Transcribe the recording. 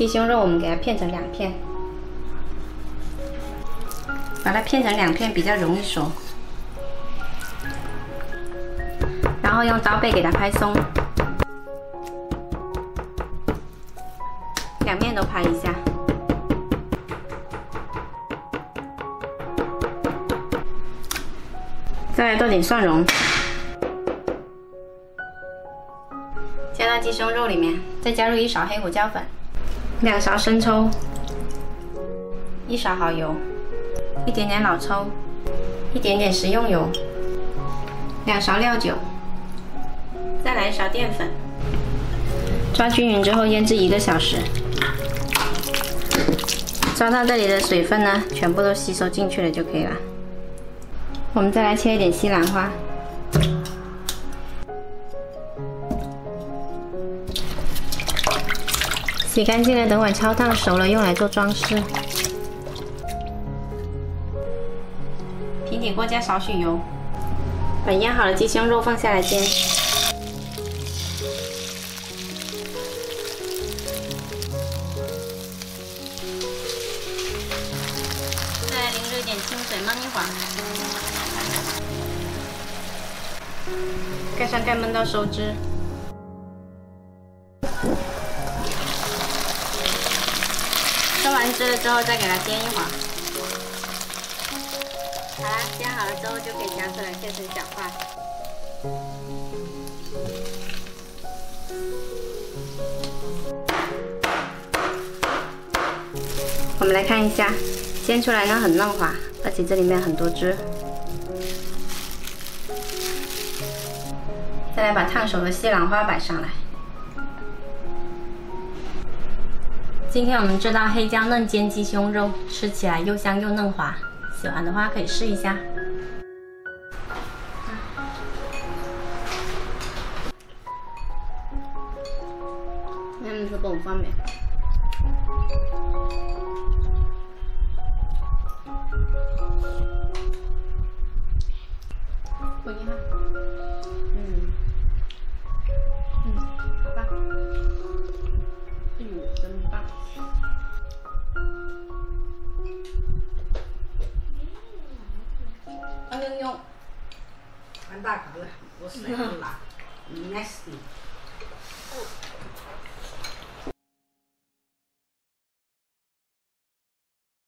鸡胸肉我们给它片成2片，把它片成2片比较容易熟。然后用刀背给它拍松，2面都拍一下。再来剁点蒜蓉，加到鸡胸肉里面，再加入1勺黑胡椒粉，2勺生抽，1勺蚝油，一点点老抽，一点点食用油，2勺料酒，再来1勺淀粉，抓均匀之后腌制1个小时，抓到这里的水分呢，全部都吸收进去了就可以了。我们再来切一点西兰花，洗干净了，等会焯烫熟了用来做装饰。平底锅加少许油，把腌好的鸡胸肉放下来煎。再来淋入一点清水焖一会儿，盖上盖焖到收汁。收完汁了之后再给它煎一会儿。好啦，煎好了之后就可以夹出来切成小块。我们来看一下，煎出来呢很嫩滑，而且这里面很多汁。再来把烫熟的西兰花摆上来。今天我们这道黑椒嫩煎鸡胸肉吃起来又香又嫩滑，喜欢的话可以试一下。这个很方便。闻一下。好吧。哎呦，真棒！用。蛮大口的，我水不辣 ，nasty。